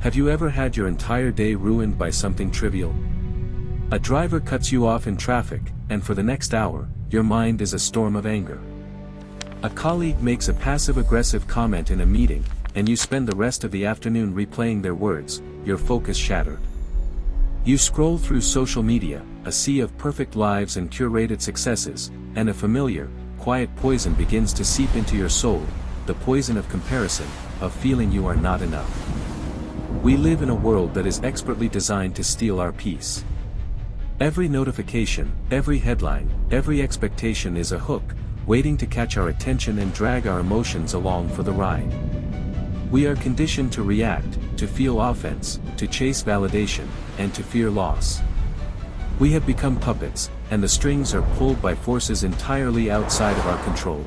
Have you ever had your entire day ruined by something trivial? A driver cuts you off in traffic, and for the next hour, your mind is a storm of anger. A colleague makes a passive-aggressive comment in a meeting, and you spend the rest of the afternoon replaying their words, your focus shattered. You scroll through social media, a sea of perfect lives and curated successes, and a familiar, quiet poison begins to seep into your soul, the poison of comparison, of feeling you are not enough. We live in a world that is expertly designed to steal our peace. Every notification, every headline, every expectation is a hook, waiting to catch our attention and drag our emotions along for the ride. We are conditioned to react, to feel offense, to chase validation, and to fear loss. We have become puppets, and the strings are pulled by forces entirely outside of our control.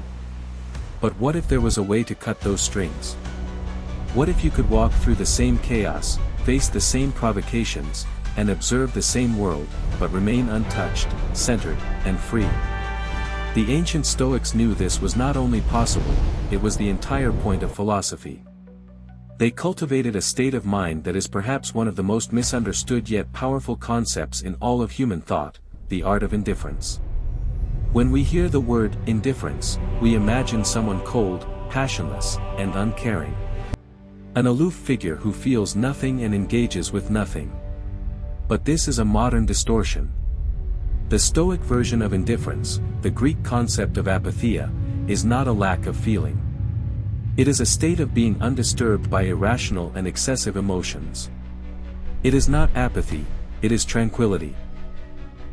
But what if there was a way to cut those strings? What if you could walk through the same chaos, face the same provocations, and observe the same world, but remain untouched, centered, and free? The ancient Stoics knew this was not only possible, it was the entire point of philosophy. They cultivated a state of mind that is perhaps one of the most misunderstood yet powerful concepts in all of human thought, the art of indifference. When we hear the word indifference, we imagine someone cold, passionless, and uncaring. An aloof figure who feels nothing and engages with nothing. But this is a modern distortion. The Stoic version of indifference, the Greek concept of apatheia, is not a lack of feeling. It is a state of being undisturbed by irrational and excessive emotions. It is not apathy, it is tranquility.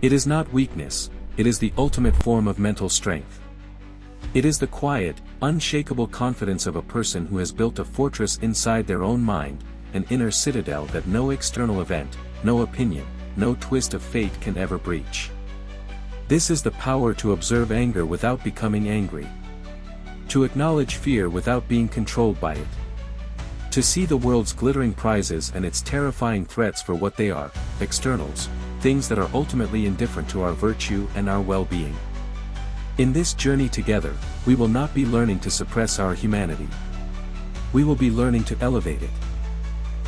It is not weakness, it is the ultimate form of mental strength. It is the quiet, unshakable confidence of a person who has built a fortress inside their own mind, an inner citadel that no external event, no opinion, no twist of fate can ever breach. This is the power to observe anger without becoming angry. To acknowledge fear without being controlled by it. To see the world's glittering prizes and its terrifying threats for what they are, externals, things that are ultimately indifferent to our virtue and our well-being. In this journey together, we will not be learning to suppress our humanity. We will be learning to elevate it.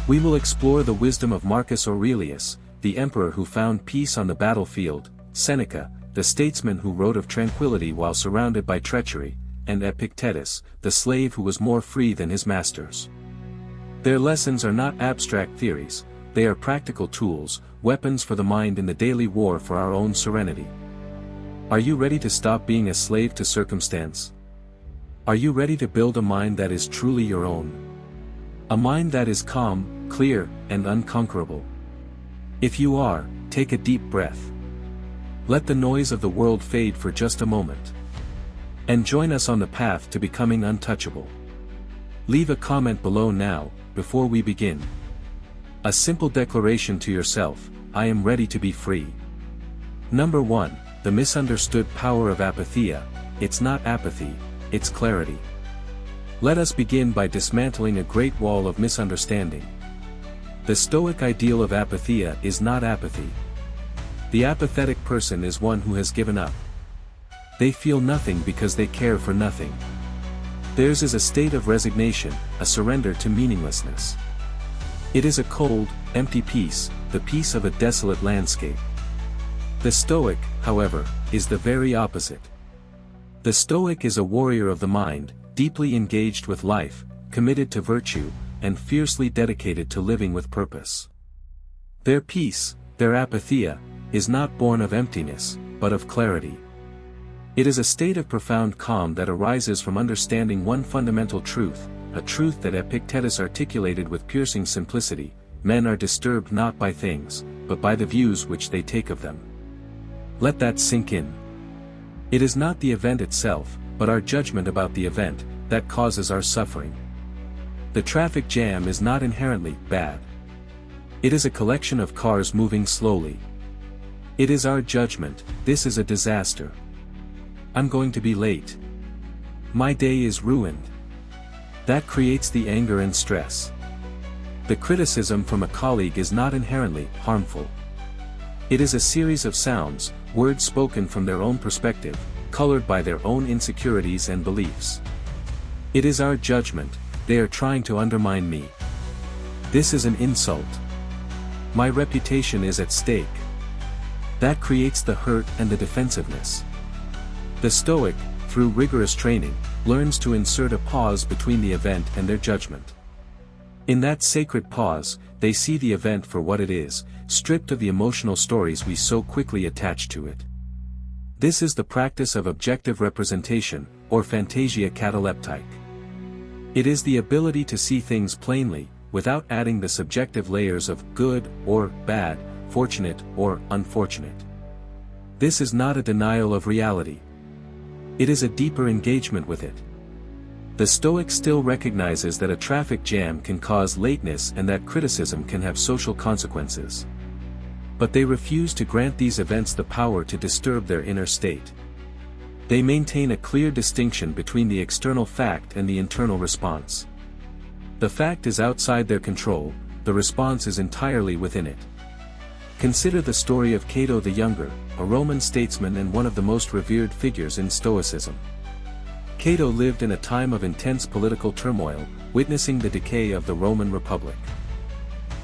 We will explore the wisdom of Marcus Aurelius, the emperor who found peace on the battlefield, Seneca, the statesman who wrote of tranquility while surrounded by treachery, and Epictetus, the slave who was more free than his masters. Their lessons are not abstract theories, they are practical tools, weapons for the mind in the daily war for our own serenity. Are you ready to stop being a slave to circumstance? Are you ready to build a mind that is truly your own? A mind that is calm, clear, and unconquerable. If you are, take a deep breath. Let the noise of the world fade for just a moment. And join us on the path to becoming untouchable. Leave a comment below now, before we begin. A simple declaration to yourself, I am ready to be free. Number 1, the misunderstood power of apatheia. It's not apathy, it's clarity. Let us begin by dismantling a great wall of misunderstanding. The Stoic ideal of apatheia is not apathy. The apathetic person is one who has given up. They feel nothing because they care for nothing. Theirs is a state of resignation, a surrender to meaninglessness. It is a cold, empty peace, the peace of a desolate landscape. The Stoic, however, is the very opposite. The Stoic is a warrior of the mind, deeply engaged with life, committed to virtue, and fiercely dedicated to living with purpose. Their peace, their apatheia, is not born of emptiness, but of clarity. It is a state of profound calm that arises from understanding one fundamental truth, a truth that Epictetus articulated with piercing simplicity: men are disturbed not by things, but by the views which they take of them. Let that sink in. It is not the event itself, but our judgment about the event, that causes our suffering. The traffic jam is not inherently bad. It is a collection of cars moving slowly. It is our judgment: this is a disaster. I'm going to be late. My day is ruined. That creates the anger and stress. The criticism from a colleague is not inherently harmful. It is a series of sounds, words spoken from their own perspective, colored by their own insecurities and beliefs. It is our judgment: they are trying to undermine me. This is an insult. My reputation is at stake. That creates the hurt and the defensiveness. The Stoic, through rigorous training, learns to insert a pause between the event and their judgment. In that sacred pause, they see the event for what it is, stripped of the emotional stories we so quickly attach to it. This is the practice of objective representation, or phantasia cataleptique. It is the ability to see things plainly, without adding the subjective layers of good or bad, fortunate or unfortunate. This is not a denial of reality. It is a deeper engagement with it. The Stoic still recognizes that a traffic jam can cause lateness and that criticism can have social consequences. But they refuse to grant these events the power to disturb their inner state. They maintain a clear distinction between the external fact and the internal response. The fact is outside their control, the response is entirely within it. Consider the story of Cato the Younger, a Roman statesman and one of the most revered figures in Stoicism. Cato lived in a time of intense political turmoil, witnessing the decay of the Roman Republic.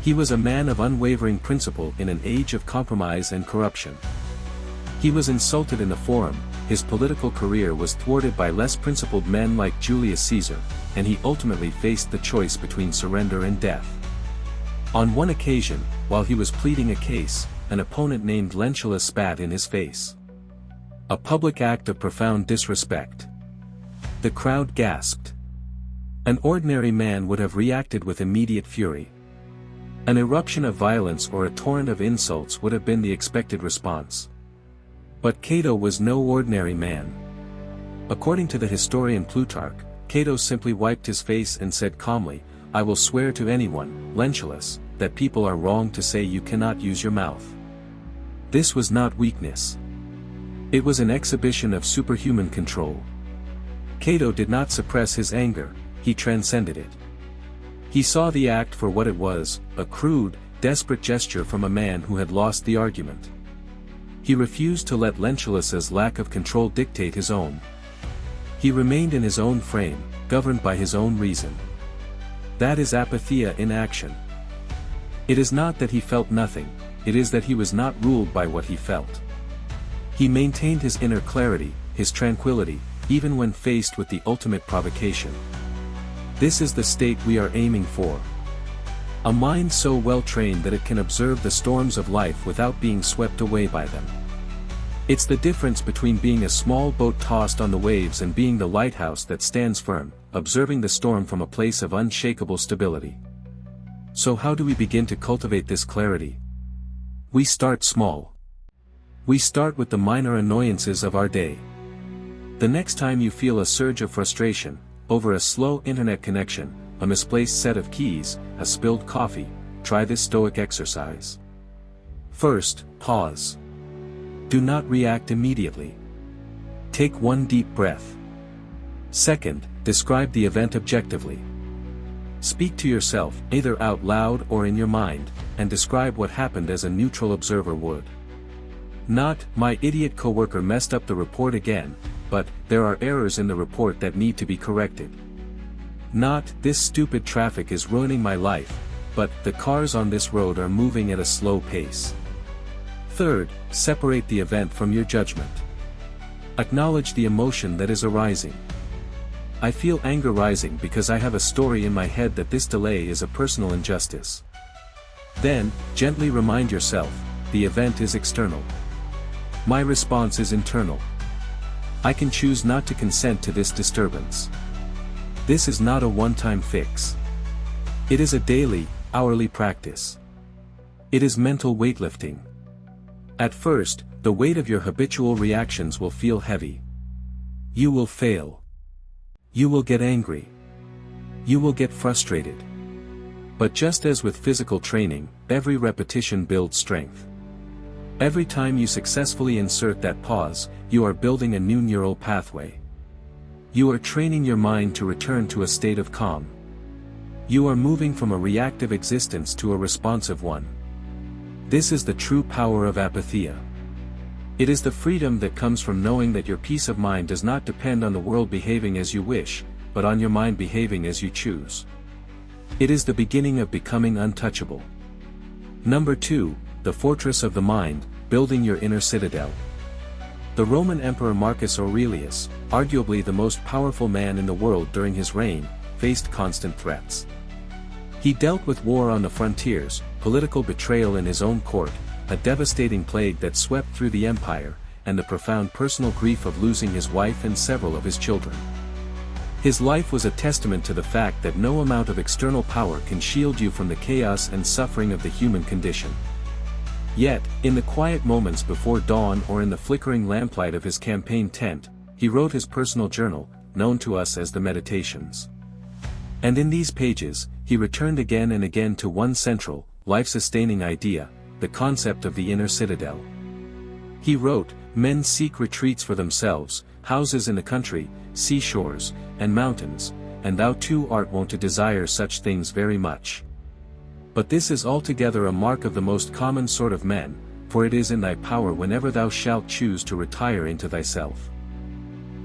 He was a man of unwavering principle in an age of compromise and corruption. He was insulted in the forum, his political career was thwarted by less principled men like Julius Caesar, and he ultimately faced the choice between surrender and death. On one occasion, while he was pleading a case, an opponent named Lentulus spat in his face. A public act of profound disrespect. The crowd gasped. An ordinary man would have reacted with immediate fury. An eruption of violence or a torrent of insults would have been the expected response. But Cato was no ordinary man. According to the historian Plutarch, Cato simply wiped his face and said calmly, "I will swear to anyone, Lentulus, that people are wrong to say you cannot use your mouth." This was not weakness. It was an exhibition of superhuman control. Cato did not suppress his anger, he transcended it. He saw the act for what it was, a crude, desperate gesture from a man who had lost the argument. He refused to let Lentulus's lack of control dictate his own. He remained in his own frame, governed by his own reason. That is apatheia in action. It is not that he felt nothing, it is that he was not ruled by what he felt. He maintained his inner clarity, his tranquility, even when faced with the ultimate provocation. This is the state we are aiming for. A mind so well trained that it can observe the storms of life without being swept away by them. It's the difference between being a small boat tossed on the waves and being the lighthouse that stands firm, observing the storm from a place of unshakable stability. So how do we begin to cultivate this clarity? We start small. We start with the minor annoyances of our day. The next time you feel a surge of frustration, over a slow internet connection, a misplaced set of keys, a spilled coffee, try this Stoic exercise. First, pause. Do not react immediately. Take one deep breath. Second, describe the event objectively. Speak to yourself, either out loud or in your mind, and describe what happened as a neutral observer would. Not, "My idiot coworker messed up the report again," but, "There are errors in the report that need to be corrected." Not, "This stupid traffic is ruining my life," but, "The cars on this road are moving at a slow pace." Third, separate the event from your judgment. Acknowledge the emotion that is arising. I feel anger rising because I have a story in my head that this delay is a personal injustice. Then, gently remind yourself, the event is external. My response is internal. I can choose not to consent to this disturbance. This is not a one-time fix. It is a daily, hourly practice. It is mental weightlifting. At first, the weight of your habitual reactions will feel heavy. You will fail. You will get angry. You will get frustrated. But just as with physical training, every repetition builds strength. Every time you successfully insert that pause, you are building a new neural pathway. You are training your mind to return to a state of calm. You are moving from a reactive existence to a responsive one. This is the true power of apatheia. It is the freedom that comes from knowing that your peace of mind does not depend on the world behaving as you wish, but on your mind behaving as you choose. It is the beginning of becoming untouchable. Number 2, the fortress of the mind, building your inner citadel. The Roman Emperor Marcus Aurelius, arguably the most powerful man in the world during his reign, faced constant threats. He dealt with war on the frontiers, political betrayal in his own court, a devastating plague that swept through the empire, and the profound personal grief of losing his wife and several of his children. His life was a testament to the fact that no amount of external power can shield you from the chaos and suffering of the human condition. Yet, in the quiet moments before dawn or in the flickering lamplight of his campaign tent, he wrote his personal journal, known to us as the Meditations. And in these pages, he returned again and again to one central, life-sustaining idea, the concept of the inner citadel. He wrote, "Men seek retreats for themselves, houses in the country, seashores, and mountains, and thou too art wont to desire such things very much. But this is altogether a mark of the most common sort of men, for it is in thy power whenever thou shalt choose to retire into thyself.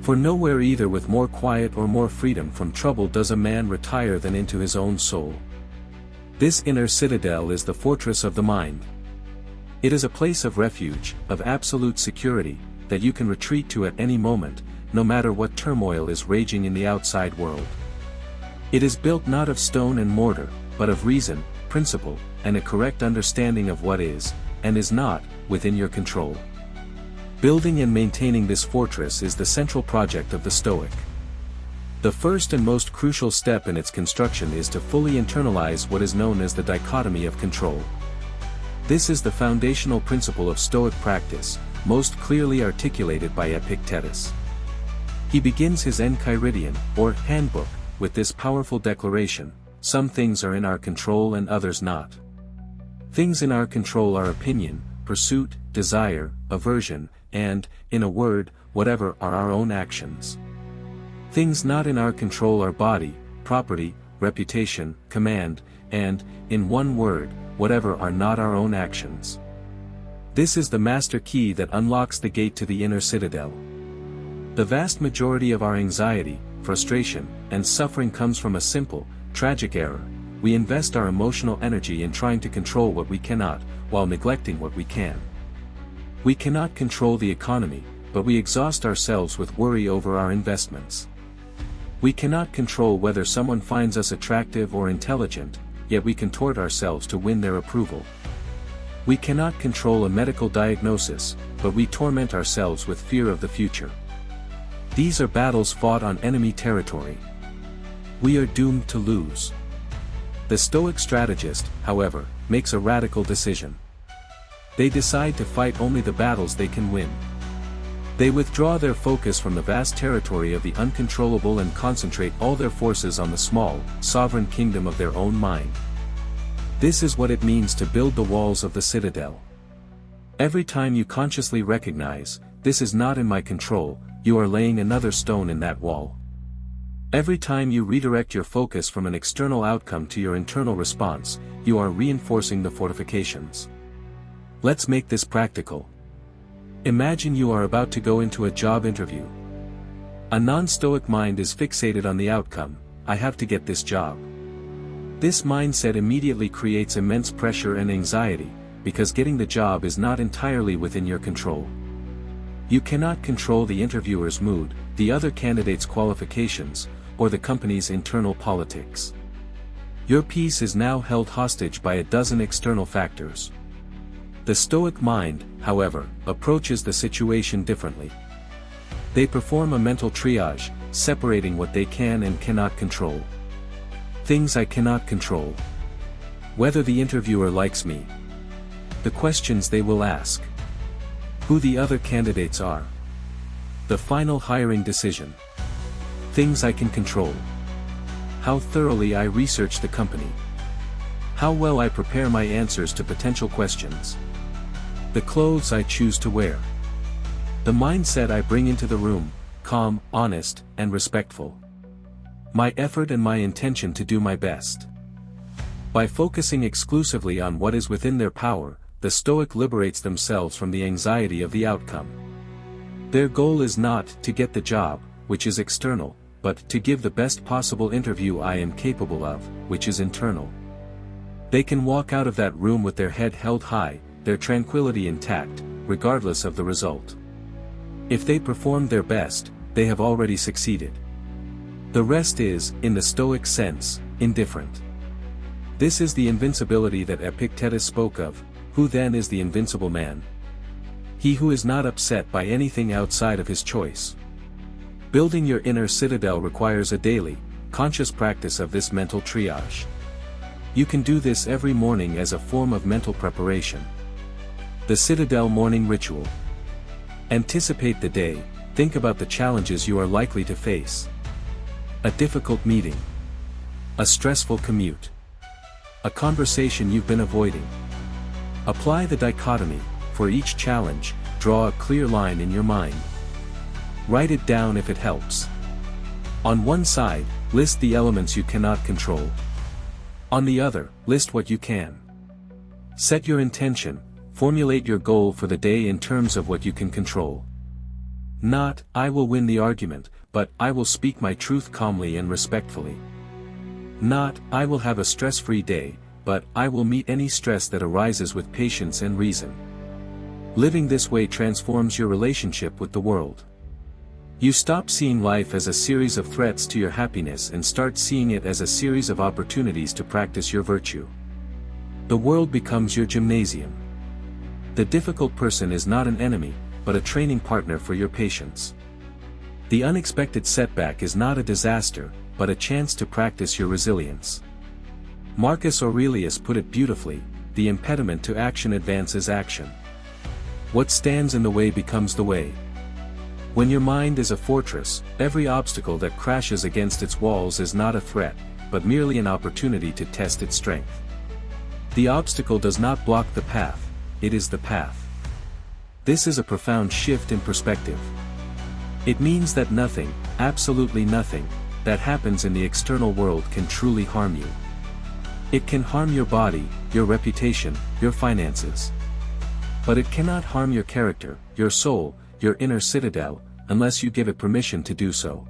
For nowhere either with more quiet or more freedom from trouble does a man retire than into his own soul. This inner citadel is the fortress of the mind. It is a place of refuge, of absolute security, that you can retreat to at any moment, no matter what turmoil is raging in the outside world. It is built not of stone and mortar, but of reason, principle, and a correct understanding of what is, and is not, within your control. Building and maintaining this fortress is the central project of the Stoic. The first and most crucial step in its construction is to fully internalize what is known as the dichotomy of control. This is the foundational principle of Stoic practice, most clearly articulated by Epictetus. He begins his Enchiridion, or handbook, with this powerful declaration: some things are in our control and others not. Things in our control are opinion, pursuit, desire, aversion, and, in a word, whatever are our own actions. Things not in our control are body, property, reputation, command, and, in one word, whatever are not our own actions. This is the master key that unlocks the gate to the inner citadel. The vast majority of our anxiety, frustration, and suffering comes from a simple, tragic error. We invest our emotional energy in trying to control what we cannot, while neglecting what we can. We cannot control the economy, but we exhaust ourselves with worry over our investments. We cannot control whether someone finds us attractive or intelligent, yet we contort ourselves to win their approval. We cannot control a medical diagnosis, but we torment ourselves with fear of the future. These are battles fought on enemy territory. We are doomed to lose. The Stoic strategist, however, makes a radical decision. They decide to fight only the battles they can win. They withdraw their focus from the vast territory of the uncontrollable and concentrate all their forces on the small, sovereign kingdom of their own mind. This is what it means to build the walls of the citadel. Every time you consciously recognize, "This is not in my control," you are laying another stone in that wall. Every time you redirect your focus from an external outcome to your internal response, you are reinforcing the fortifications. Let's make this practical. Imagine you are about to go into a job interview. A non-Stoic mind is fixated on the outcome: I have to get this job. This mindset immediately creates immense pressure and anxiety, because getting the job is not entirely within your control. You cannot control the interviewer's mood, the other candidate's qualifications, or the company's internal politics. Your peace is now held hostage by a dozen external factors. The Stoic mind, however, approaches the situation differently. They perform a mental triage, separating what they can and cannot control. Things I cannot control. Whether the interviewer likes me. The questions they will ask. Who the other candidates are. The final hiring decision. Things I can control. How thoroughly I research the company. How well I prepare my answers to potential questions. The clothes I choose to wear. The mindset I bring into the room, calm, honest, and respectful. My effort and my intention to do my best. By focusing exclusively on what is within their power, the Stoic liberates themselves from the anxiety of the outcome. Their goal is not to get the job, which is external, but to give the best possible interview I am capable of, which is internal. They can walk out of that room with their head held high, their tranquility intact, regardless of the result. If they perform their best, they have already succeeded. The rest is, in the Stoic sense, indifferent. This is the invincibility that Epictetus spoke of. Who then is the invincible man? He who is not upset by anything outside of his choice. Building your inner citadel requires a daily, conscious practice of this mental triage. You can do this every morning as a form of mental preparation. The Citadel Morning Ritual. Anticipate the day, think about the challenges you are likely to face. A difficult meeting. A stressful commute. A conversation you've been avoiding. Apply the dichotomy. For each challenge, draw a clear line in your mind. Write it down if it helps. On one side, list the elements you cannot control. On the other, list what you can. Set your intention, formulate your goal for the day in terms of what you can control. Not, I will win the argument, but I will speak my truth calmly and respectfully. Not, I will have a stress-free day, but I will meet any stress that arises with patience and reason. Living this way transforms your relationship with the world. You stop seeing life as a series of threats to your happiness and start seeing it as a series of opportunities to practice your virtue. The world becomes your gymnasium. The difficult person is not an enemy, but a training partner for your patience. The unexpected setback is not a disaster, but a chance to practice your resilience. Marcus Aurelius put it beautifully, the impediment to action advances action. What stands in the way becomes the way. When your mind is a fortress, every obstacle that crashes against its walls is not a threat, but merely an opportunity to test its strength. The obstacle does not block the path, it is the path. This is a profound shift in perspective. It means that nothing, absolutely nothing, that happens in the external world can truly harm you. It can harm your body, your reputation, your finances. But it cannot harm your character, your soul, your inner citadel, unless you give it permission to do so.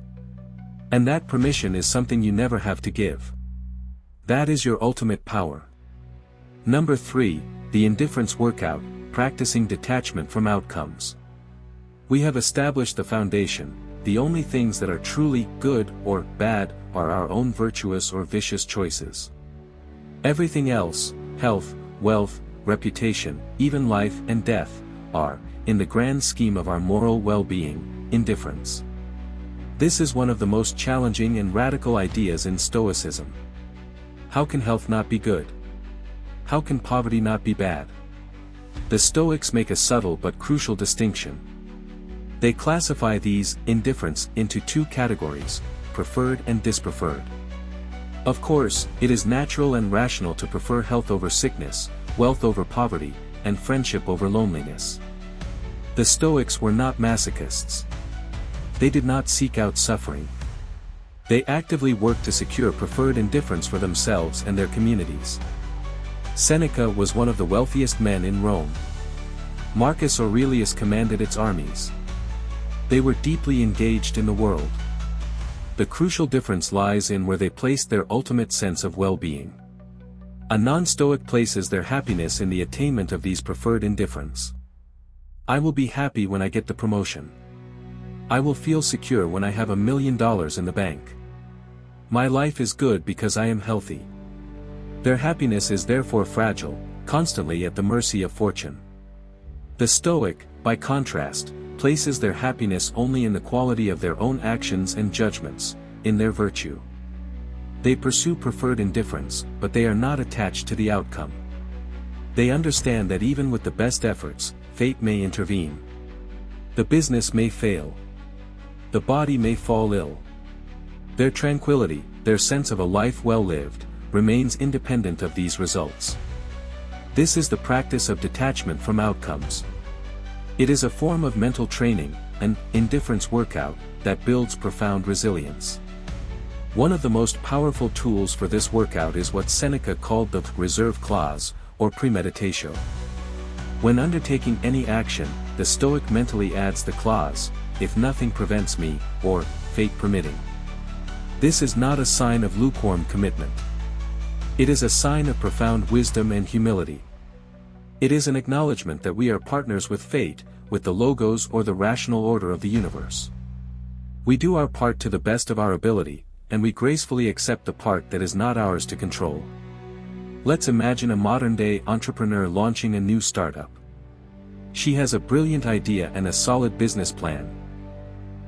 And that permission is something you never have to give. That is your ultimate power. Number 3, the indifference workout, practicing detachment from outcomes. We have established the foundation. The only things that are truly good or bad are our own virtuous or vicious choices. Everything else, health, wealth, reputation, even life and death, are, in the grand scheme of our moral well-being, indifference. This is one of the most challenging and radical ideas in Stoicism. How can health not be good? How can poverty not be bad? The Stoics make a subtle but crucial distinction. They classify these, indifference, into two categories, preferred and dispreferred. Of course, it is natural and rational to prefer health over sickness, wealth over poverty, and friendship over loneliness. The Stoics were not masochists. They did not seek out suffering. They actively worked to secure preferred indifference for themselves and their communities. Seneca was one of the wealthiest men in Rome. Marcus Aurelius commanded its armies. They were deeply engaged in the world. The crucial difference lies in where they placed their ultimate sense of well-being. A non-Stoic places their happiness in the attainment of these preferred indifference. I will be happy when I get the promotion. I will feel secure when I have $1 million in the bank. My life is good because I am healthy. Their happiness is therefore fragile, constantly at the mercy of fortune. The Stoic, by contrast, places their happiness only in the quality of their own actions and judgments, in their virtue. They pursue preferred indifference, but they are not attached to the outcome. They understand that even with the best efforts, fate may intervene. The business may fail. The body may fall ill. Their tranquility, their sense of a life well lived, remains independent of these results. This is the practice of detachment from outcomes. It is a form of mental training, an indifference workout, that builds profound resilience. One of the most powerful tools for this workout is what Seneca called the reserve clause, or premeditatio. When undertaking any action, the Stoic mentally adds the clause, if nothing prevents me, or, fate permitting. This is not a sign of lukewarm commitment. It is a sign of profound wisdom and humility. It is an acknowledgement that we are partners with fate, with the logos or the rational order of the universe. We do our part to the best of our ability, and we gracefully accept the part that is not ours to control. Let's imagine a modern-day entrepreneur launching a new startup. She has a brilliant idea and a solid business plan.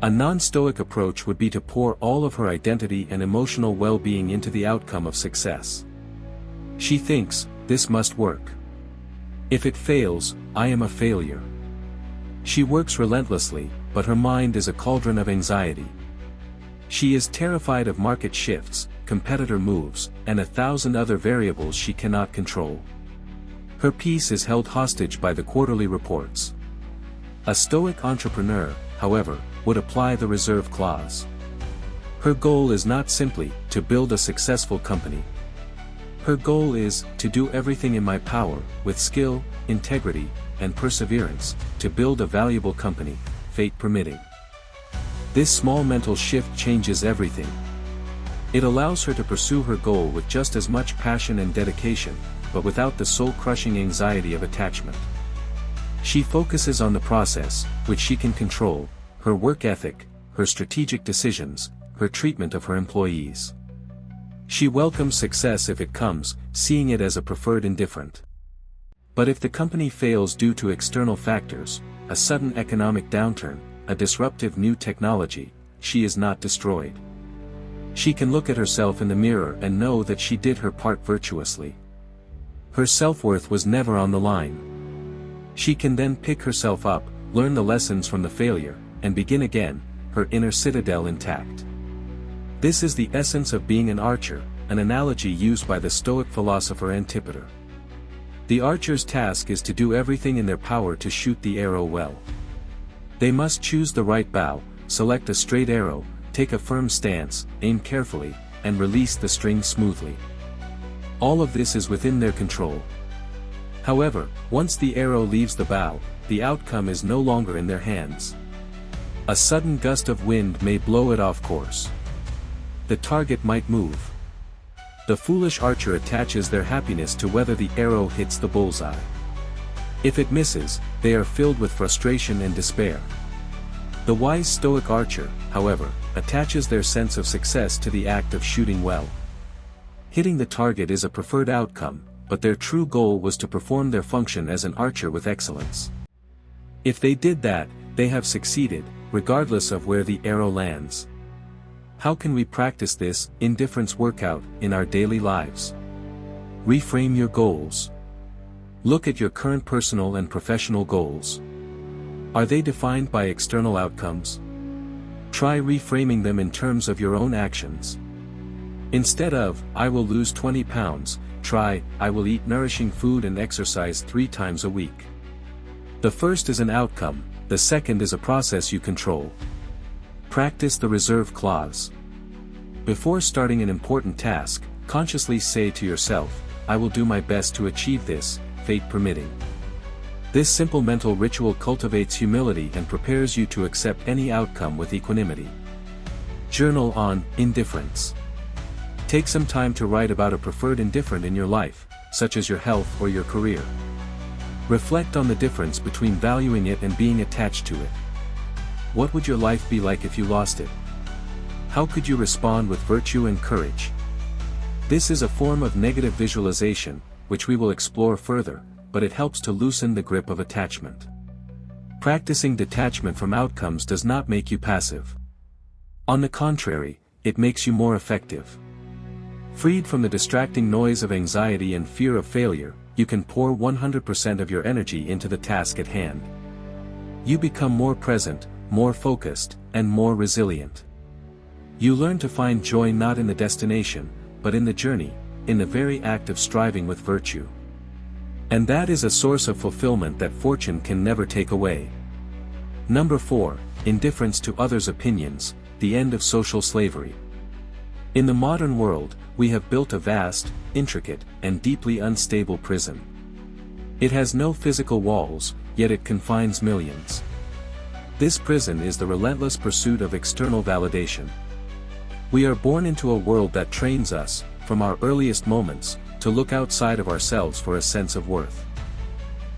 A non-stoic approach would be to pour all of her identity and emotional well-being into the outcome of success. She thinks, this must work. If it fails, I am a failure. She works relentlessly, but her mind is a cauldron of anxiety. She is terrified of market shifts, competitor moves, and 1,000 other variables she cannot control. Her peace is held hostage by the quarterly reports. A Stoic entrepreneur, however, would apply the reserve clause. Her goal is not simply to build a successful company. Her goal is to do everything in my power, with skill, integrity, and perseverance, to build a valuable company, fate permitting. This small mental shift changes everything. It allows her to pursue her goal with just as much passion and dedication, but without the soul-crushing anxiety of attachment. She focuses on the process, which she can control, her work ethic, her strategic decisions, her treatment of her employees. She welcomes success if it comes, seeing it as a preferred indifferent. But if the company fails due to external factors, a sudden economic downturn, a disruptive new technology, she is not destroyed. She can look at herself in the mirror and know that she did her part virtuously. Her self-worth was never on the line. She can then pick herself up, learn the lessons from the failure, and begin again, her inner citadel intact. This is the essence of being an archer, an analogy used by the Stoic philosopher Epictetus. The archer's task is to do everything in their power to shoot the arrow well. They must choose the right bow, select a straight arrow, take a firm stance, aim carefully, and release the string smoothly. All of this is within their control. However, once the arrow leaves the bow, the outcome is no longer in their hands. A sudden gust of wind may blow it off course. The target might move. The foolish archer attaches their happiness to whether the arrow hits the bullseye. If it misses, they are filled with frustration and despair. The wise Stoic archer, however, attaches their sense of success to the act of shooting well. Hitting the target is a preferred outcome, but their true goal was to perform their function as an archer with excellence. If they did that, they have succeeded, regardless of where the arrow lands. How can we practice this indifference workout in our daily lives? Reframe your goals. Look at your current personal and professional goals. Are they defined by external outcomes? Try reframing them in terms of your own actions. Instead of, I will lose 20 pounds, try, I will eat nourishing food and exercise 3 times a week. The first is an outcome, the second is a process you control. Practice the reserve clause. Before starting an important task, consciously say to yourself, I will do my best to achieve this, fate permitting. This simple mental ritual cultivates humility and prepares you to accept any outcome with equanimity. Journal on indifference. Take some time to write about a preferred indifferent in your life, such as your health or your career. Reflect on the difference between valuing it and being attached to it. What would your life be like if you lost it? How could you respond with virtue and courage? This is a form of negative visualization, which we will explore further, but it helps to loosen the grip of attachment. Practicing detachment from outcomes does not make you passive. On the contrary, it makes you more effective. Freed from the distracting noise of anxiety and fear of failure, you can pour 100% of your energy into the task at hand. You become more present, more focused, and more resilient. You learn to find joy not in the destination, but in the journey, in the very act of striving with virtue. And that is a source of fulfillment that fortune can never take away. Number 4, indifference to others' opinions, the end of social slavery. In the modern world, we have built a vast, intricate, and deeply unstable prison. It has no physical walls, yet it confines millions. This prison is the relentless pursuit of external validation. We are born into a world that trains us, from our earliest moments, to look outside of ourselves for a sense of worth.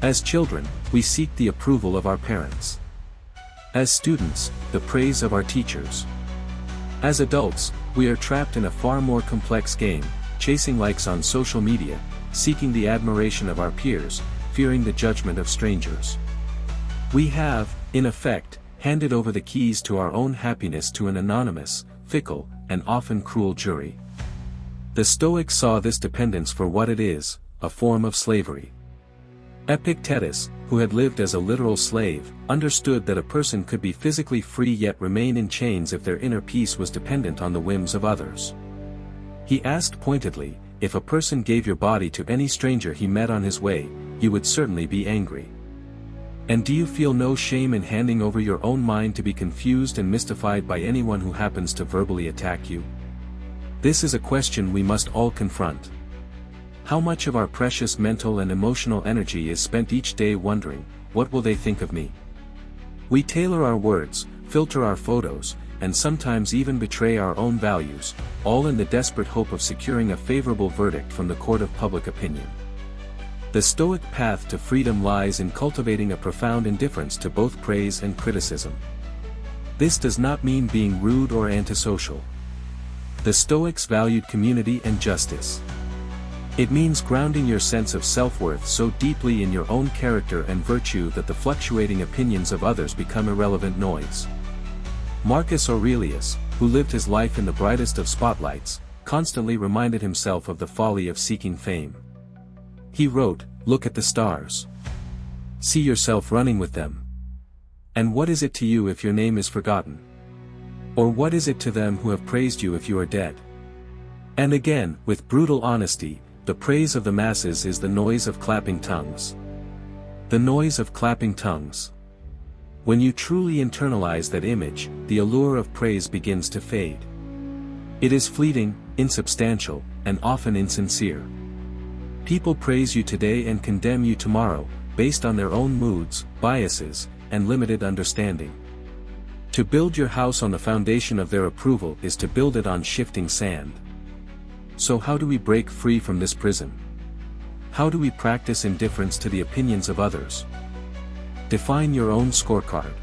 As children, we seek the approval of our parents. As students, the praise of our teachers. As adults, we are trapped in a far more complex game, chasing likes on social media, seeking the admiration of our peers, fearing the judgment of strangers. We have, in effect, handed over the keys to our own happiness to an anonymous, fickle, and often cruel jury. The Stoics saw this dependence for what it is, a form of slavery. Epictetus, who had lived as a literal slave, understood that a person could be physically free yet remain in chains if their inner peace was dependent on the whims of others. He asked pointedly, if a person gave your body to any stranger he met on his way, you would certainly be angry. And do you feel no shame in handing over your own mind to be confused and mystified by anyone who happens to verbally attack you? This is a question we must all confront. How much of our precious mental and emotional energy is spent each day wondering, what will they think of me? We tailor our words, filter our photos, and sometimes even betray our own values, all in the desperate hope of securing a favorable verdict from the court of public opinion. The Stoic path to freedom lies in cultivating a profound indifference to both praise and criticism. This does not mean being rude or antisocial. The Stoics valued community and justice. It means grounding your sense of self-worth so deeply in your own character and virtue that the fluctuating opinions of others become irrelevant noise. Marcus Aurelius, who lived his life in the brightest of spotlights, constantly reminded himself of the folly of seeking fame. He wrote, "Look at the stars. See yourself running with them. And what is it to you if your name is forgotten? Or what is it to them who have praised you if you are dead?" And again, with brutal honesty, the praise of the masses is the noise of clapping tongues. The noise of clapping tongues. When you truly internalize that image, the allure of praise begins to fade. It is fleeting, insubstantial, and often insincere. People praise you today and condemn you tomorrow, based on their own moods, biases, and limited understanding. To build your house on the foundation of their approval is to build it on shifting sand. So how do we break free from this prison? How do we practice indifference to the opinions of others? Define your own scorecard.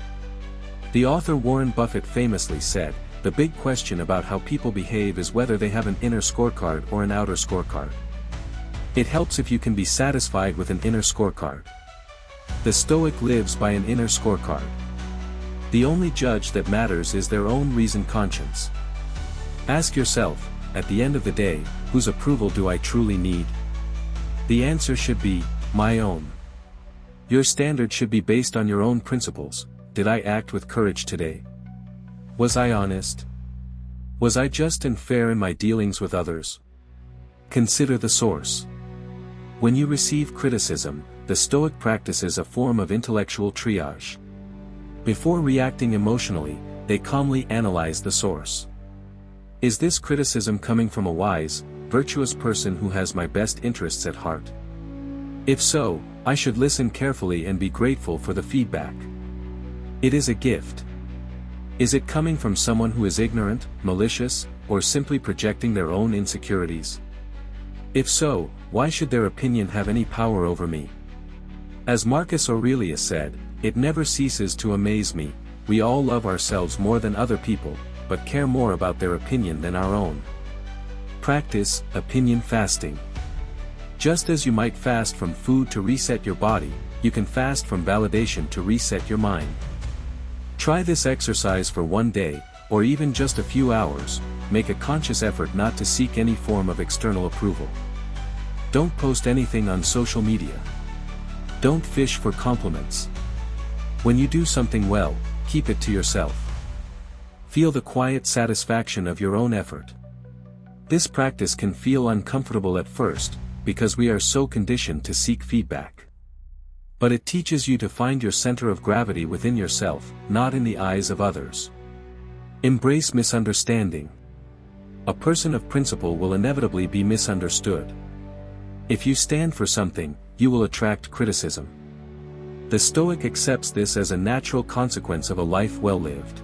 The author Warren Buffett famously said, "The big question about how people behave is whether they have an inner scorecard or an outer scorecard." It helps if you can be satisfied with an inner scorecard. The Stoic lives by an inner scorecard. The only judge that matters is their own reasoned conscience. Ask yourself, at the end of the day, whose approval do I truly need? The answer should be, my own. Your standard should be based on your own principles. Did I act with courage today? Was I honest? Was I just and fair in my dealings with others? Consider the source. When you receive criticism, the Stoic practices a form of intellectual triage. Before reacting emotionally, they calmly analyze the source. Is this criticism coming from a wise, virtuous person who has my best interests at heart? If so, I should listen carefully and be grateful for the feedback. It is a gift. Is it coming from someone who is ignorant, malicious, or simply projecting their own insecurities? If so, why should their opinion have any power over me? As Marcus Aurelius said, "It never ceases to amaze me, we all love ourselves more than other people, but care more about their opinion than our own." Practice opinion fasting. Just as you might fast from food to reset your body, you can fast from validation to reset your mind. Try this exercise for one day, or even just a few hours. Make a conscious effort not to seek any form of external approval. Don't post anything on social media. Don't fish for compliments. When you do something well, keep it to yourself. Feel the quiet satisfaction of your own effort. This practice can feel uncomfortable at first, because we are so conditioned to seek feedback. But it teaches you to find your center of gravity within yourself, not in the eyes of others. Embrace misunderstanding. A person of principle will inevitably be misunderstood. If you stand for something, you will attract criticism. The Stoic accepts this as a natural consequence of a life well lived.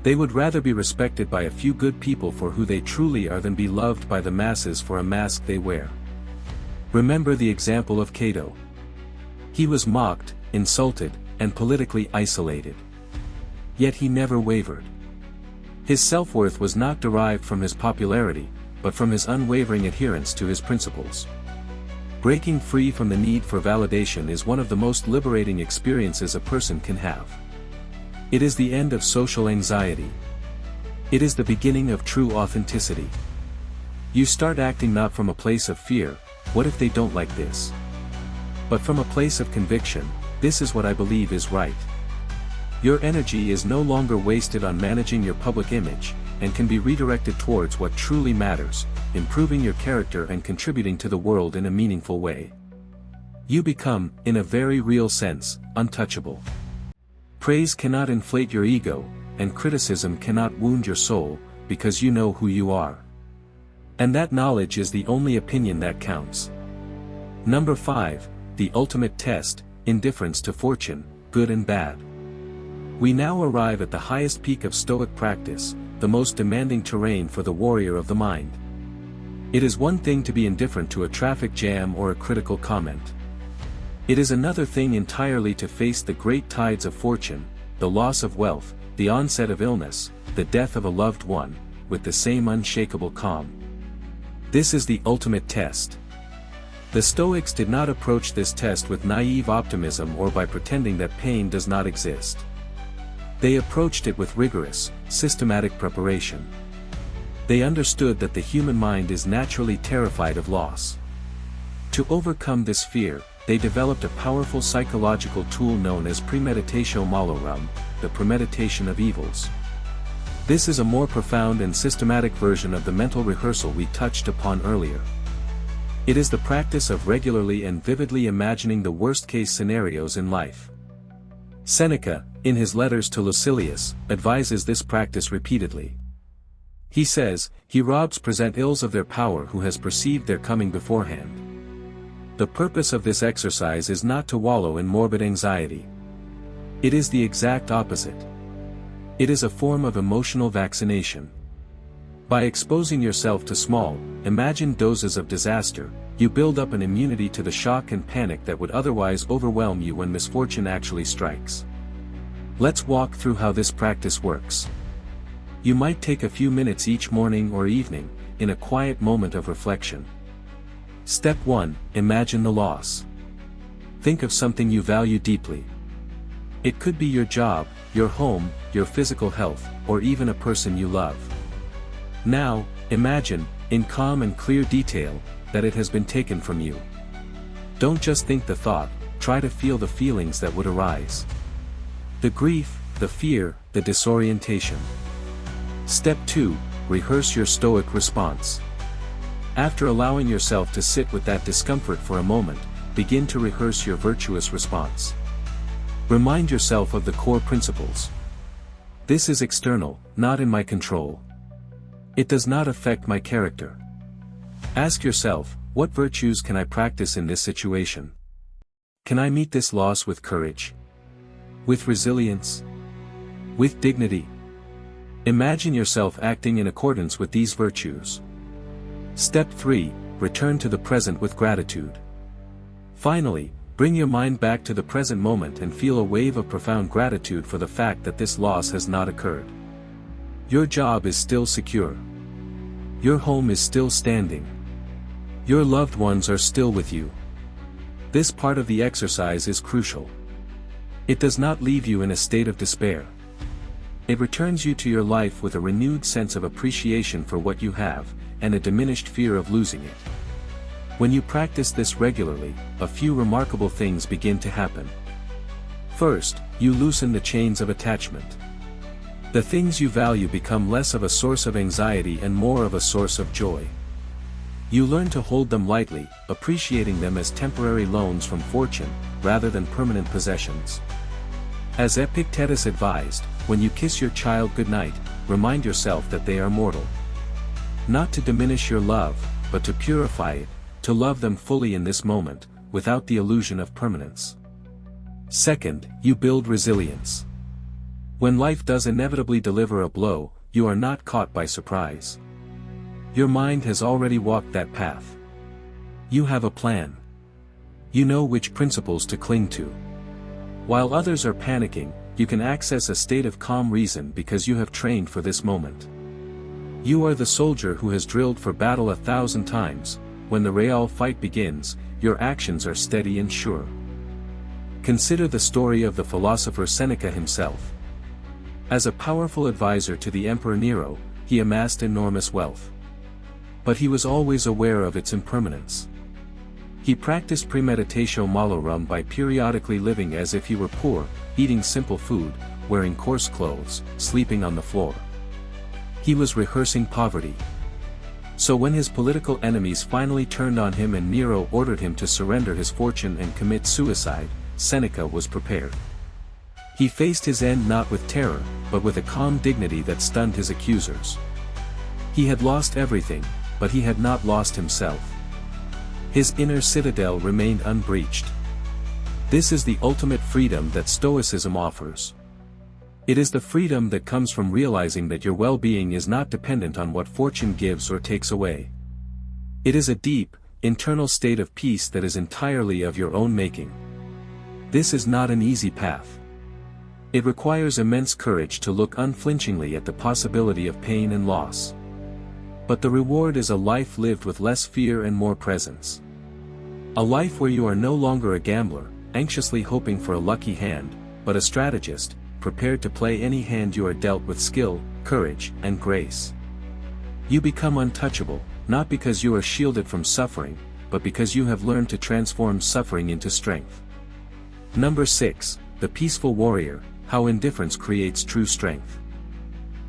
They would rather be respected by a few good people for who they truly are than be loved by the masses for a mask they wear. Remember the example of Cato. He was mocked, insulted, and politically isolated. Yet he never wavered. His self-worth was not derived from his popularity, but from his unwavering adherence to his principles. Breaking free from the need for validation is one of the most liberating experiences a person can have. It is the end of social anxiety. It is the beginning of true authenticity. You start acting not from a place of fear, what if they don't like this? But from a place of conviction, this is what I believe is right. Your energy is no longer wasted on managing your public image, and can be redirected towards what truly matters, improving your character and contributing to the world in a meaningful way. You become, in a very real sense, untouchable. Praise cannot inflate your ego, and criticism cannot wound your soul, because you know who you are. And that knowledge is the only opinion that counts. Number 5, the ultimate test, indifference to fortune, good and bad. We now arrive at the highest peak of Stoic practice, the most demanding terrain for the warrior of the mind. It is one thing to be indifferent to a traffic jam or a critical comment. It is another thing entirely to face the great tides of fortune, the loss of wealth, the onset of illness, the death of a loved one, with the same unshakable calm. This is the ultimate test. The Stoics did not approach this test with naive optimism or by pretending that pain does not exist. They approached it with rigorous, systematic preparation. They understood that the human mind is naturally terrified of loss. To overcome this fear, they developed a powerful psychological tool known as premeditatio malorum, the premeditation of evils. This is a more profound and systematic version of the mental rehearsal we touched upon earlier. It is the practice of regularly and vividly imagining the worst-case scenarios in life. Seneca, in his letters to Lucilius, advises this practice repeatedly. He says, "He robs present ills of their power who has perceived their coming beforehand." The purpose of this exercise is not to wallow in morbid anxiety. It is the exact opposite. It is a form of emotional vaccination. By exposing yourself to small, imagined doses of disaster, you build up an immunity to the shock and panic that would otherwise overwhelm you when misfortune actually strikes. Let's walk through how this practice works. You might take a few minutes each morning or evening, in a quiet moment of reflection. Step 1, imagine the loss. Think of something you value deeply. It could be your job, your home, your physical health, or even a person you love. Now, imagine, in calm and clear detail, that it has been taken from you. Don't just think the thought, try to feel the feelings that would arise. The grief, the fear, the disorientation. Step 2, rehearse your Stoic response. After allowing yourself to sit with that discomfort for a moment, begin to rehearse your virtuous response. Remind yourself of the core principles. This is external, not in my control. It does not affect my character. Ask yourself, what virtues can I practice in this situation? Can I meet this loss with courage? With resilience? With dignity? Imagine yourself acting in accordance with these virtues. Step 3, return to the present with gratitude. Finally, bring your mind back to the present moment and feel a wave of profound gratitude for the fact that this loss has not occurred. Your job is still secure. Your home is still standing. Your loved ones are still with you. This part of the exercise is crucial. It does not leave you in a state of despair. It returns you to your life with a renewed sense of appreciation for what you have, and a diminished fear of losing it. When you practice this regularly, a few remarkable things begin to happen. First, you loosen the chains of attachment. The things you value become less of a source of anxiety and more of a source of joy. You learn to hold them lightly, appreciating them as temporary loans from fortune, rather than permanent possessions. As Epictetus advised, when you kiss your child goodnight, remind yourself that they are mortal. Not to diminish your love, but to purify it, to love them fully in this moment, without the illusion of permanence. Second, you build resilience. When life does inevitably deliver a blow, you are not caught by surprise. Your mind has already walked that path. You have a plan. You know which principles to cling to. While others are panicking, you can access a state of calm reason because you have trained for this moment. You are the soldier who has drilled for battle 1,000 times. When the real fight begins, your actions are steady and sure. Consider the story of the philosopher Seneca himself. As a powerful advisor to the Emperor Nero, he amassed enormous wealth. But he was always aware of its impermanence. He practiced premeditatio malorum by periodically living as if he were poor, eating simple food, wearing coarse clothes, sleeping on the floor. He was rehearsing poverty. So when his political enemies finally turned on him and Nero ordered him to surrender his fortune and commit suicide, Seneca was prepared. He faced his end not with terror, but with a calm dignity that stunned his accusers. He had lost everything, but he had not lost himself. His inner citadel remained unbreached. This is the ultimate freedom that Stoicism offers. It is the freedom that comes from realizing that your well-being is not dependent on what fortune gives or takes away. It is a deep, internal state of peace that is entirely of your own making. This is not an easy path. It requires immense courage to look unflinchingly at the possibility of pain and loss. But the reward is a life lived with less fear and more presence. A life where you are no longer a gambler, anxiously hoping for a lucky hand, but a strategist, prepared to play any hand you are dealt with skill, courage, and grace. You become untouchable, not because you are shielded from suffering, but because you have learned to transform suffering into strength. Number 6, the peaceful warrior, how indifference creates true strength.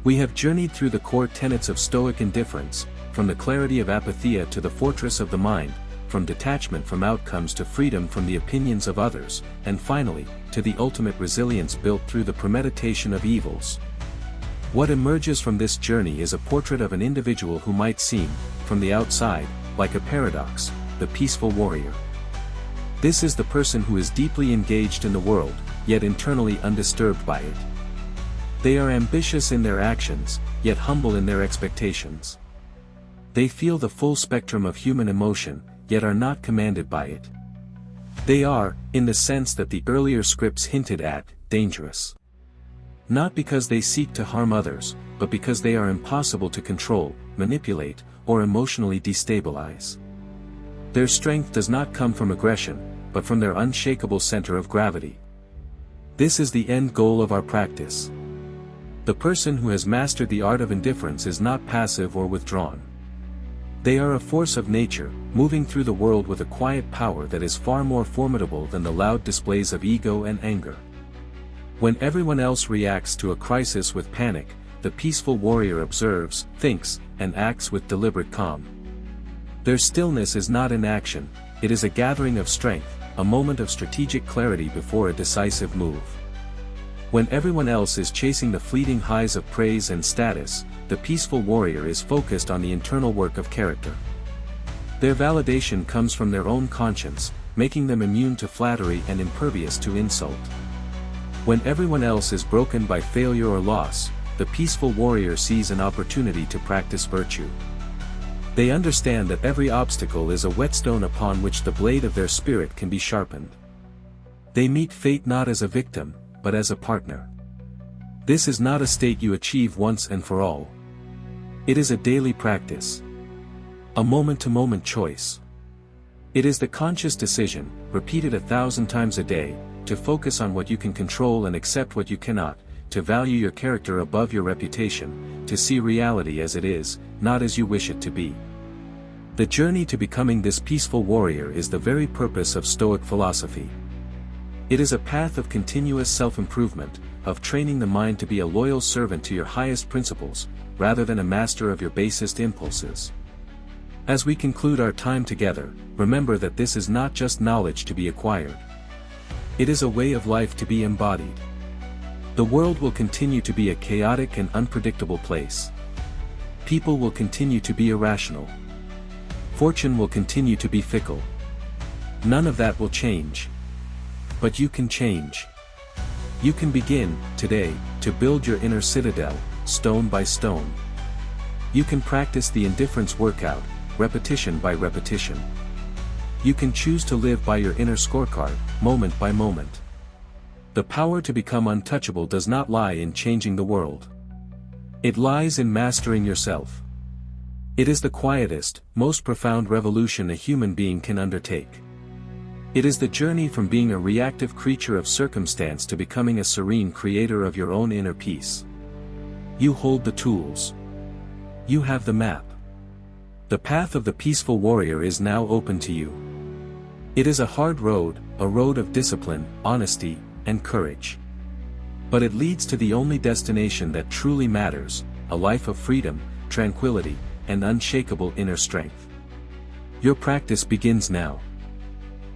We have journeyed through the core tenets of Stoic indifference, from the clarity of apathia to the fortress of the mind, from detachment from outcomes to freedom from the opinions of others, and finally, to the ultimate resilience built through the premeditation of evils. What emerges from this journey is a portrait of an individual who might seem, from the outside, like a paradox, the peaceful warrior. This is the person who is deeply engaged in the world, yet internally undisturbed by it. They are ambitious in their actions, yet humble in their expectations. They feel the full spectrum of human emotion, yet are not commanded by it. They are, in the sense that the earlier scripts hinted at, dangerous. Not because they seek to harm others, but because they are impossible to control, manipulate, or emotionally destabilize. Their strength does not come from aggression, but from their unshakable center of gravity. This is the end goal of our practice. The person who has mastered the art of indifference is not passive or withdrawn. They are a force of nature, moving through the world with a quiet power that is far more formidable than the loud displays of ego and anger. When everyone else reacts to a crisis with panic, the peaceful warrior observes, thinks, and acts with deliberate calm. Their stillness is not inaction, it is a gathering of strength, a moment of strategic clarity before a decisive move. When everyone else is chasing the fleeting highs of praise and status, the peaceful warrior is focused on the internal work of character. Their validation comes from their own conscience, making them immune to flattery and impervious to insult. When everyone else is broken by failure or loss, the peaceful warrior sees an opportunity to practice virtue. They understand that every obstacle is a whetstone upon which the blade of their spirit can be sharpened. They meet fate not as a victim, but as a partner. This is not a state you achieve once and for all. It is a daily practice. A moment-to-moment choice. It is the conscious decision, repeated 1,000 times a day, to focus on what you can control and accept what you cannot, to value your character above your reputation, to see reality as it is, not as you wish it to be. The journey to becoming this peaceful warrior is the very purpose of Stoic philosophy. It is a path of continuous self-improvement, of training the mind to be a loyal servant to your highest principles, rather than a master of your basest impulses. As we conclude our time together, remember that this is not just knowledge to be acquired. It is a way of life to be embodied. The world will continue to be a chaotic and unpredictable place. People will continue to be irrational. Fortune will continue to be fickle. None of that will change. But you can change. You can begin, today, to build your inner citadel, stone by stone. You can practice the indifference workout, repetition by repetition. You can choose to live by your inner scorecard, moment by moment. The power to become untouchable does not lie in changing the world. It lies in mastering yourself. It is the quietest, most profound revolution a human being can undertake. It is the journey from being a reactive creature of circumstance to becoming a serene creator of your own inner peace. You hold the tools. You have the map. The path of the peaceful warrior is now open to you. It is a hard road, a road of discipline, honesty, and courage. But it leads to the only destination that truly matters, a life of freedom, tranquility, and unshakable inner strength. Your practice begins now.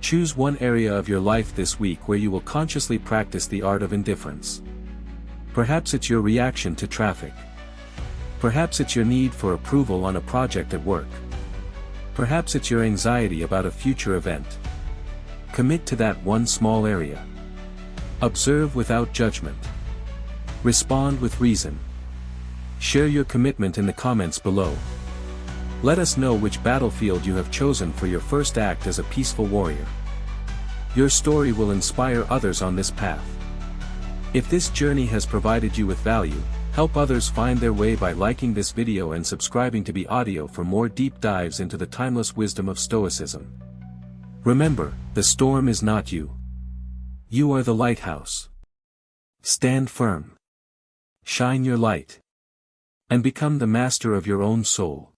Choose one area of your life this week where you will consciously practice the art of indifference. Perhaps it's your reaction to traffic. Perhaps it's your need for approval on a project at work. Perhaps it's your anxiety about a future event. Commit to that one small area. Observe without judgment. Respond with reason. Share your commitment in the comments below. Let us know which battlefield you have chosen for your first act as a peaceful warrior. Your story will inspire others on this path. If this journey has provided you with value, help others find their way by liking this video and subscribing to Be Audio for more deep dives into the timeless wisdom of Stoicism. Remember, the storm is not you. You are the lighthouse. Stand firm. Shine your light. And become the master of your own soul.